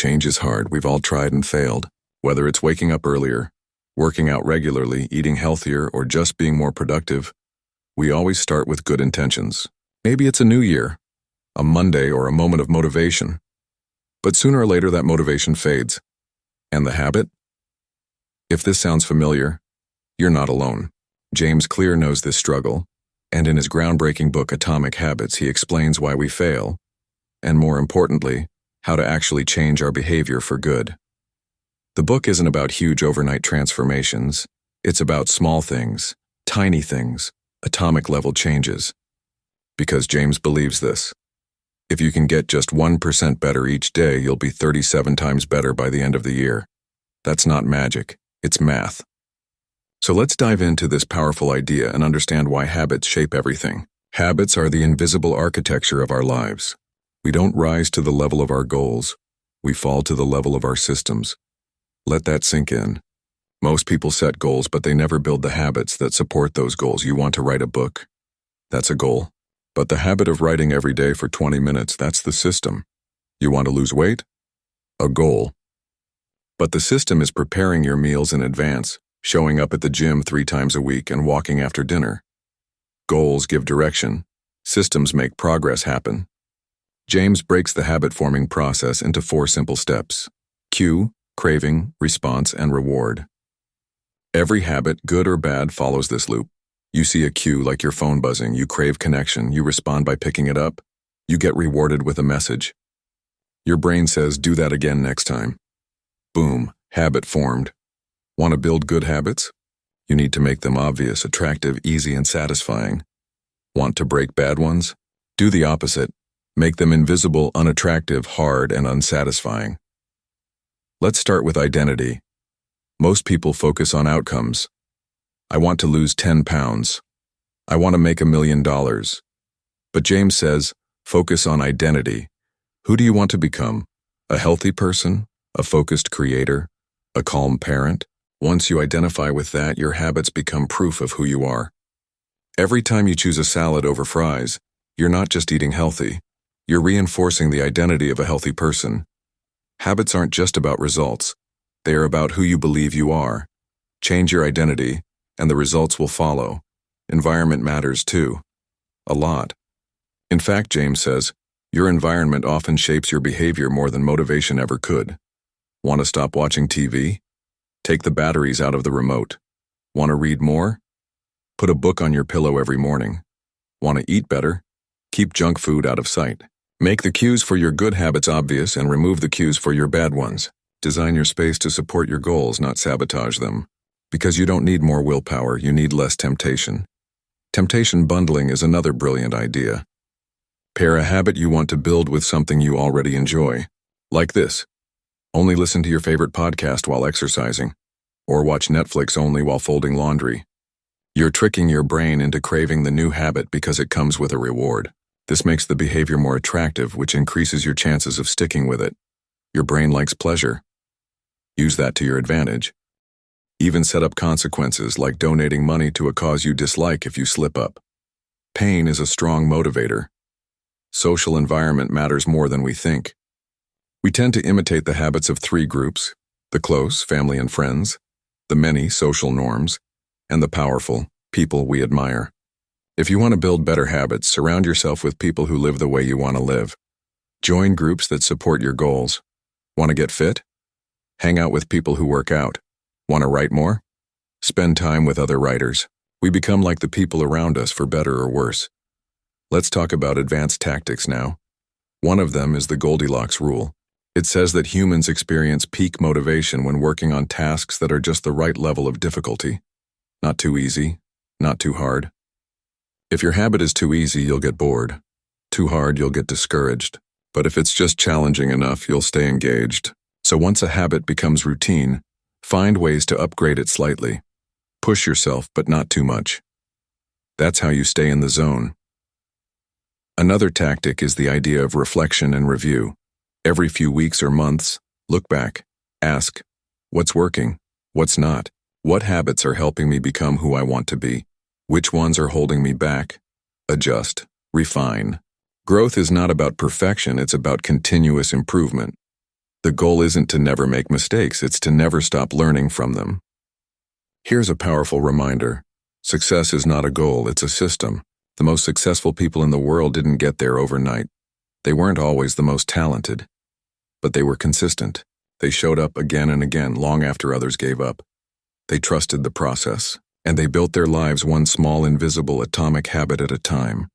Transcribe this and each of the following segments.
Change is hard. We've all tried and failed. Whether it's waking up earlier, working out regularly, eating healthier, or just being more productive, we always start with good intentions. Maybe it's a new year, a Monday, or a moment of motivation. But sooner or later that motivation fades. And the habit? If this sounds familiar, you're not alone. James Clear knows this struggle, and in his groundbreaking book Atomic Habits, he explains why we fail, and more importantly, how to actually change our behavior for good. The book isn't about huge overnight transformations. It's about small things, tiny things, atomic-level changes. Because James believes this. If you can get just 1% better each day, you'll be 37 times better by the end of the year. That's not magic, it's math. So let's dive into this powerful idea and understand why habits shape everything. Habits are the invisible architecture of our lives. We don't rise to the level of our goals. We fall to the level of our systems. Let that sink in. Most people set goals, but they never build the habits that support those goals. You want to write a book? That's a goal. But the habit of writing every day for 20 minutes, that's the system. You want to lose weight? A goal. But the system is preparing your meals in advance, showing up at the gym 3 times a week, and walking after dinner. Goals give direction. Systems make progress happen. James breaks the habit-forming process into 4 simple steps: cue, craving, response, and reward. Every habit, good or bad, follows this loop. You see a cue like your phone buzzing, you crave connection, you respond by picking it up, you get rewarded with a message. Your brain says, do that again next time. Boom, habit formed. Want to build good habits? You need to make them obvious, attractive, easy, and satisfying. Want to break bad ones? Do the opposite. Make them invisible, unattractive, hard, and unsatisfying. Let's start with identity. Most people focus on outcomes. I want to lose 10 pounds. I want to make $1 million. But James says, focus on identity. Who do you want to become? A healthy person? A focused creator? A calm parent? Once you identify with that, your habits become proof of who you are. Every time you choose a salad over fries, you're not just eating healthy. You're reinforcing the identity of a healthy person. Habits aren't just about results. They are about who you believe you are. Change your identity, and the results will follow. Environment matters too. A lot. In fact, James says, your environment often shapes your behavior more than motivation ever could. Want to stop watching TV? Take the batteries out of the remote. Want to read more? Put a book on your pillow every morning. Want to eat better? Keep junk food out of sight. Make the cues for your good habits obvious and remove the cues for your bad ones. Design your space to support your goals, not sabotage them. Because you don't need more willpower, you need less temptation. Temptation bundling is another brilliant idea. Pair a habit you want to build with something you already enjoy. Like this. Only listen to your favorite podcast while exercising. Or watch Netflix only while folding laundry. You're tricking your brain into craving the new habit because it comes with a reward. This makes the behavior more attractive, which increases your chances of sticking with it. Your brain likes pleasure. Use that to your advantage. Even set up consequences like donating money to a cause you dislike if you slip up. Pain is a strong motivator. Social environment matters more than we think. We tend to imitate the habits of 3 groups: the close, family and friends, the many, social norms, and the powerful, people we admire. If you want to build better habits, surround yourself with people who live the way you want to live. Join groups that support your goals. Want to get fit? Hang out with people who work out. Want to write more? Spend time with other writers. We become like the people around us, for better or worse. Let's talk about advanced tactics now. One of them is the Goldilocks rule. It says that humans experience peak motivation when working on tasks that are just the right level of difficulty. Not too easy, not too hard. If your habit is too easy, you'll get bored. Too hard, you'll get discouraged. But if it's just challenging enough, you'll stay engaged. So once a habit becomes routine, find ways to upgrade it slightly. Push yourself, but not too much. That's how you stay in the zone. Another tactic is the idea of reflection and review. Every few weeks or months, look back. Ask, what's working? What's not? What habits are helping me become who I want to be? Which ones are holding me back? Adjust. Refine. Growth is not about perfection, it's about continuous improvement. The goal isn't to never make mistakes, it's to never stop learning from them. Here's a powerful reminder. Success is not a goal, it's a system. The most successful people in the world didn't get there overnight. They weren't always the most talented, but they were consistent. They showed up again and again long after others gave up. They trusted the process, and they built their lives one small, invisible, atomic habit at a time.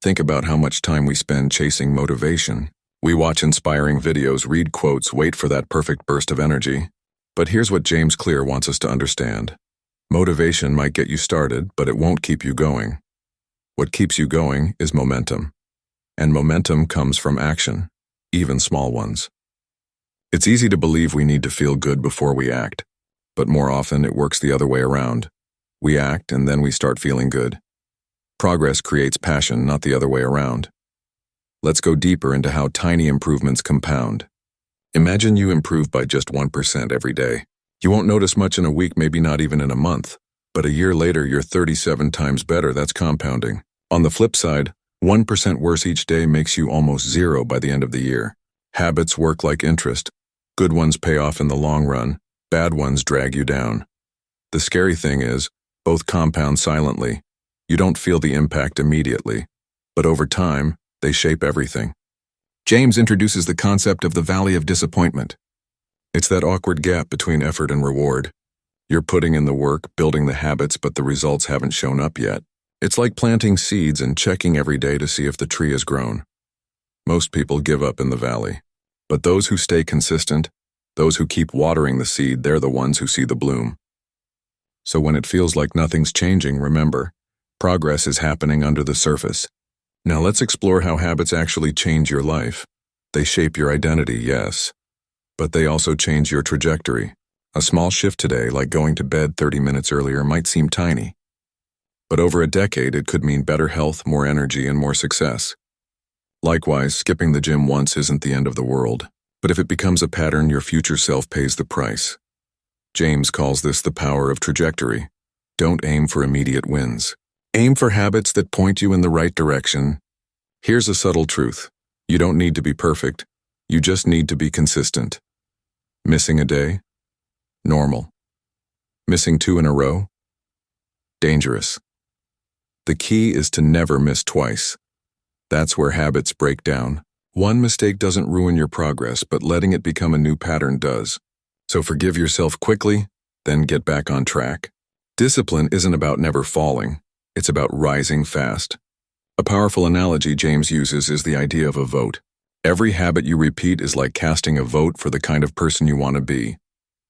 Think about how much time we spend chasing motivation. We watch inspiring videos, read quotes, wait for that perfect burst of energy. But here's what James Clear wants us to understand. Motivation might get you started, but it won't keep you going. What keeps you going is momentum. And momentum comes from action, even small ones. It's easy to believe we need to feel good before we act, but more often it works the other way around. We act and then we start feeling good. Progress creates passion, not the other way around. Let's go deeper into how tiny improvements compound. Imagine you improve by just 1% every day. You won't notice much in a week, maybe not even in a month, but a year later you're 37 times better. That's compounding. On the flip side, 1% worse each day makes you almost zero by the end of the year. Habits work like interest. Good ones pay off in the long run, bad ones drag you down. The scary thing is, both compound silently. You don't feel the impact immediately, but over time, they shape everything. James introduces the concept of the valley of disappointment. It's that awkward gap between effort and reward. You're putting in the work, building the habits, but the results haven't shown up yet. It's like planting seeds and checking every day to see if the tree has grown. Most people give up in the valley, but those who stay consistent, those who keep watering the seed, they're the ones who see the bloom. So when it feels like nothing's changing, remember, progress is happening under the surface. Now let's explore how habits actually change your life. They shape your identity, yes, but they also change your trajectory. A small shift today, like going to bed 30 minutes earlier, might seem tiny, but over a decade it could mean better health, more energy, and more success. Likewise, skipping the gym once isn't the end of the world, but if it becomes a pattern, your future self pays the price. James calls this the power of trajectory. Don't aim for immediate wins. Aim for habits that point you in the right direction. Here's a subtle truth. You don't need to be perfect. You just need to be consistent. Missing a day? Normal. Missing 2 in a row? Dangerous. The key is to never miss twice. That's where habits break down. One mistake doesn't ruin your progress, but letting it become a new pattern does. So forgive yourself quickly, then get back on track. Discipline isn't about never falling. It's about rising fast. A powerful analogy James uses is the idea of a vote. Every habit you repeat is like casting a vote for the kind of person you want to be.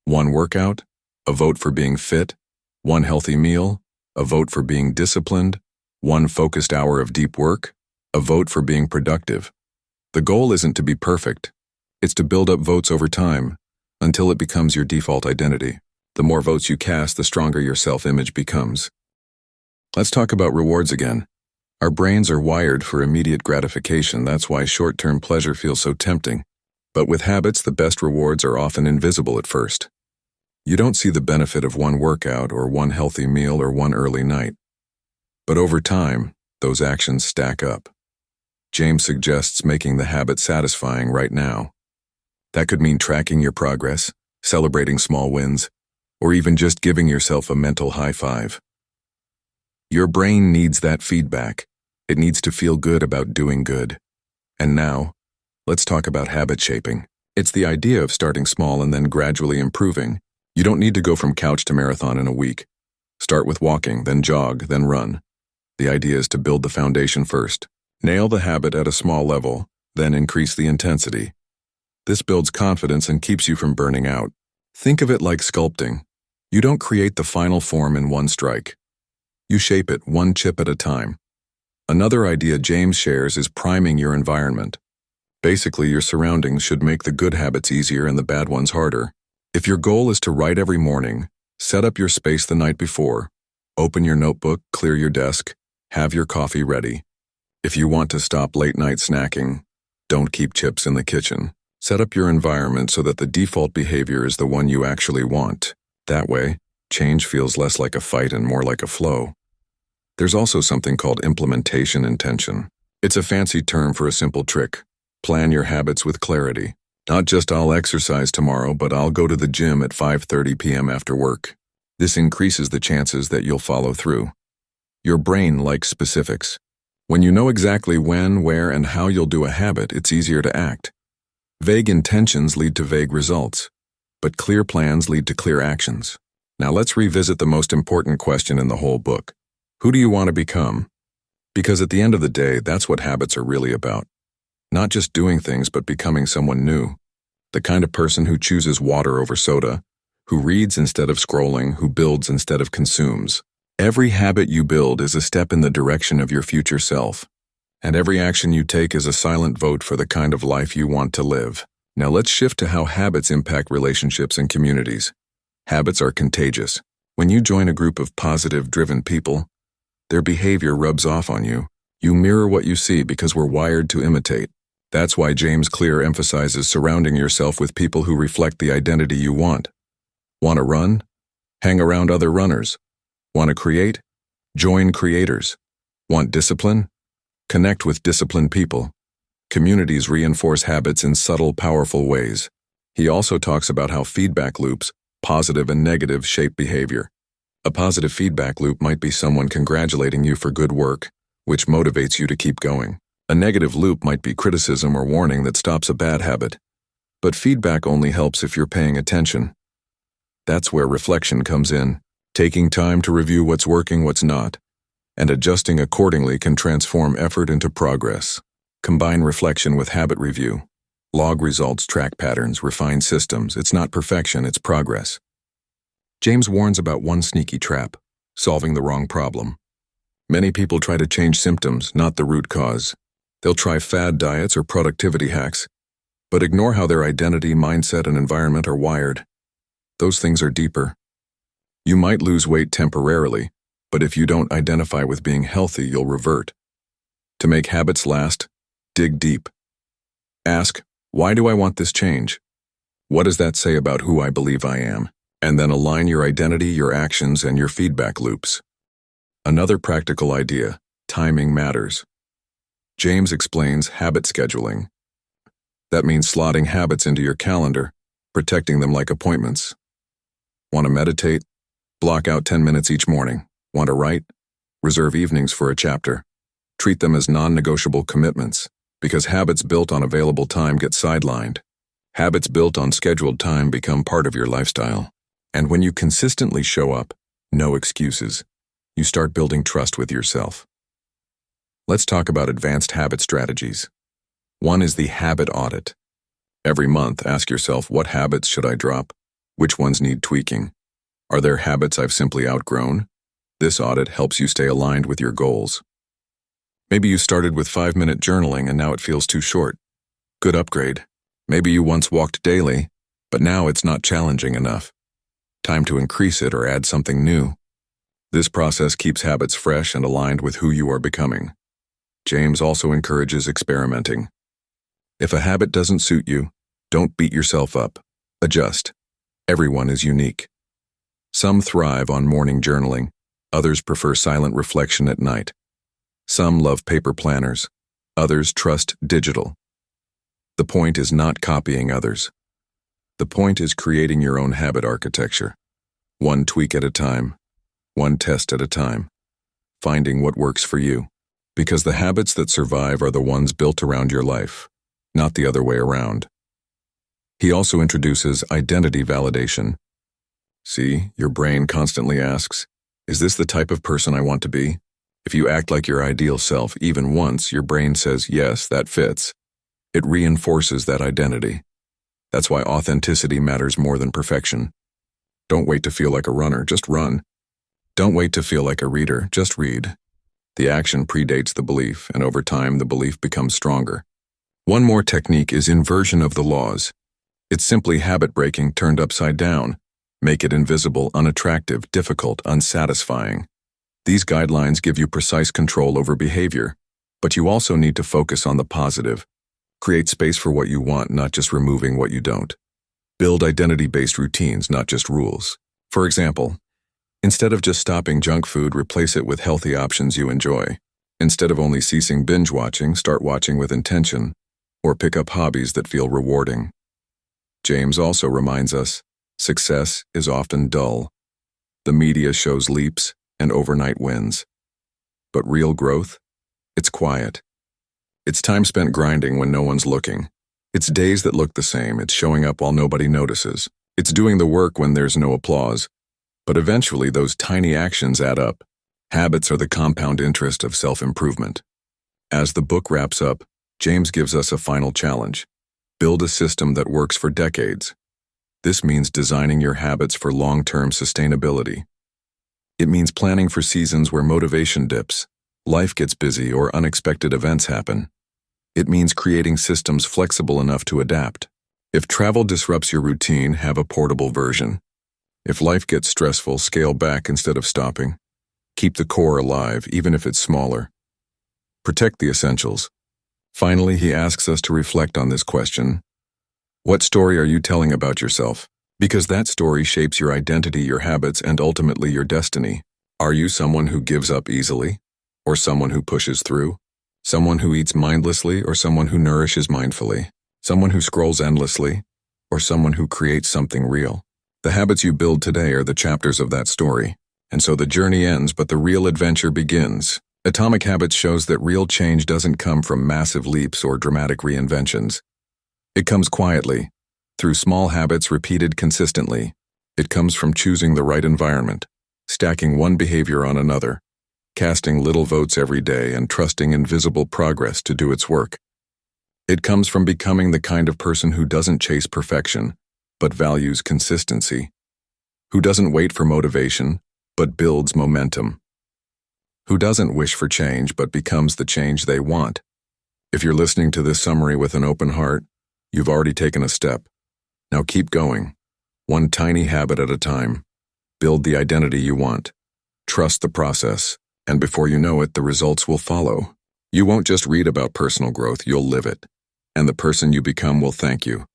One workout, a vote for being fit. One healthy meal, a vote for being disciplined. One focused hour of deep work, a vote for being productive. The goal isn't to be perfect. It's to build up votes over time, until it becomes your default identity. The more votes you cast, the stronger your self-image becomes. Let's talk about rewards again. Our brains are wired for immediate gratification. That's why short-term pleasure feels so tempting. But with habits, the best rewards are often invisible at first. You don't see the benefit of one workout or one healthy meal or one early night. But over time, those actions stack up. James suggests making the habit satisfying right now. That could mean tracking your progress, celebrating small wins, or even just giving yourself a mental high five. Your brain needs that feedback. It needs to feel good about doing good. And now, let's talk about habit shaping. It's the idea of starting small and then gradually improving. You don't need to go from couch to marathon in a week. Start with walking, then jog, then run. The idea is to build the foundation first. Nail the habit at a small level, then increase the intensity. This builds confidence and keeps you from burning out. Think of it like sculpting. You don't create the final form in one strike. You shape it one chip at a time. Another idea James shares is priming your environment. Basically, your surroundings should make the good habits easier and the bad ones harder. If your goal is to write every morning, set up your space the night before. Open your notebook, clear your desk, have your coffee ready. If you want to stop late-night snacking, don't keep chips in the kitchen. Set up your environment so that the default behavior is the one you actually want. That way, change feels less like a fight and more like a flow. There's also something called implementation intention. It's a fancy term for a simple trick. Plan your habits with clarity. Not just I'll exercise tomorrow, but I'll go to the gym at 5:30 p.m. after work. This increases the chances that you'll follow through. Your brain likes specifics. When you know exactly when, where, and how you'll do a habit, it's easier to act. Vague intentions lead to vague results, but clear plans lead to clear actions. Now let's revisit the most important question in the whole book. Who do you want to become? Because at the end of the day, that's what habits are really about. Not just doing things, but becoming someone new. The kind of person who chooses water over soda, who reads instead of scrolling, who builds instead of consumes. Every habit you build is a step in the direction of your future self. And every action you take is a silent vote for the kind of life you want to live. Now let's shift to how habits impact relationships and communities. Habits are contagious. When you join a group of positive, driven people, their behavior rubs off on you. You mirror what you see because we're wired to imitate. That's why James Clear emphasizes surrounding yourself with people who reflect the identity you want. Want to run? Hang around other runners. Want to create? Join creators. Want discipline? Connect with disciplined people. Communities reinforce habits in subtle, powerful ways. He also talks about how feedback loops, positive and negative, shape behavior. A positive feedback loop might be someone congratulating you for good work, which motivates you to keep going. A negative loop might be criticism or warning that stops a bad habit. But feedback only helps if you're paying attention. That's where reflection comes in. Taking time to review what's working, what's not, and adjusting accordingly can transform effort into progress. Combine reflection with habit review. Log results, track patterns, refine systems. It's not perfection, it's progress. James warns about one sneaky trap: solving the wrong problem. Many people try to change symptoms, not the root cause. They'll try fad diets or productivity hacks, but ignore how their identity, mindset, and environment are wired. Those things are deeper. You might lose weight temporarily, but if you don't identify with being healthy, you'll revert. To make habits last, dig deep. Ask, why do I want this change? What does that say about who I believe I am? And then align your identity, your actions, and your feedback loops. Another practical idea: timing matters. James explains habit scheduling. That means slotting habits into your calendar, protecting them like appointments. Want to meditate? Block out 10 minutes each morning. Want to write? Reserve evenings for a chapter. Treat them as non-negotiable commitments, because habits built on available time get sidelined. Habits built on scheduled time become part of your lifestyle. And when you consistently show up, no excuses, you start building trust with yourself. Let's talk about advanced habit strategies. One is the habit audit. Every month, ask yourself, what habits should I drop? Which ones need tweaking? Are there habits I've simply outgrown? This audit helps you stay aligned with your goals. Maybe you started with 5-minute journaling and now it feels too short. Good upgrade. Maybe you once walked daily, but now it's not challenging enough. Time to increase it or add something new. This process keeps habits fresh and aligned with who you are becoming. James also encourages experimenting. If a habit doesn't suit you, don't beat yourself up. Adjust. Everyone is unique. Some thrive on morning journaling. Others prefer silent reflection at night. Some love paper planners. Others trust digital. The point is not copying others. The point is creating your own habit architecture. One tweak at a time. One test at a time. Finding what works for you. Because the habits that survive are the ones built around your life, not the other way around. He also introduces identity validation. See, your brain constantly asks, is this the type of person I want to be? If you act like your ideal self even once, your brain says, yes, that fits. It reinforces that identity. That's why authenticity matters more than perfection. Don't wait to feel like a runner, just run. Don't wait to feel like a reader, just read. The action predates the belief, and over time the belief becomes stronger. One more technique is inversion of the laws. It's simply habit breaking turned upside down. Make it invisible, unattractive, difficult, unsatisfying. These guidelines give you precise control over behavior, but you also need to focus on the positive. Create space for what you want, not just removing what you don't. Build identity-based routines, not just rules. For example, instead of just stopping junk food, replace it with healthy options you enjoy. Instead of only ceasing binge watching, start watching with intention, or pick up hobbies that feel rewarding. James also reminds us, success is often dull. The media shows leaps and overnight wins. But real growth? It's quiet. It's time spent grinding when no one's looking. It's days that look the same. It's showing up while nobody notices. It's doing the work when there's no applause. But eventually those tiny actions add up. Habits are the compound interest of self-improvement. As the book wraps up, James gives us a final challenge. Build a system that works for decades. This means designing your habits for long-term sustainability. It means planning for seasons where motivation dips, life gets busy, or unexpected events happen. It means creating systems flexible enough to adapt. If travel disrupts your routine, have a portable version. If life gets stressful, scale back instead of stopping. Keep the core alive, even if it's smaller. Protect the essentials. Finally, he asks us to reflect on this question. What story are you telling about yourself? Because that story shapes your identity, your habits, and ultimately your destiny. Are you someone who gives up easily? Or someone who pushes through? Someone who eats mindlessly, or someone who nourishes mindfully? Someone who scrolls endlessly, or someone who creates something real? The habits you build today are the chapters of that story. And so the journey ends, but the real adventure begins. Atomic Habits shows that real change doesn't come from massive leaps or dramatic reinventions. It comes quietly, through small habits repeated consistently. It comes from choosing the right environment, stacking one behavior on another, casting little votes every day, and trusting invisible progress to do its work. It comes from becoming the kind of person who doesn't chase perfection, but values consistency, who doesn't wait for motivation, but builds momentum, who doesn't wish for change, but becomes the change they want. If you're listening to this summary with an open heart, you've already taken a step. Now keep going, one tiny habit at a time. Build the identity you want. Trust the process. And before you know it, the results will follow. You won't just read about personal growth, you'll live it. And the person you become will thank you.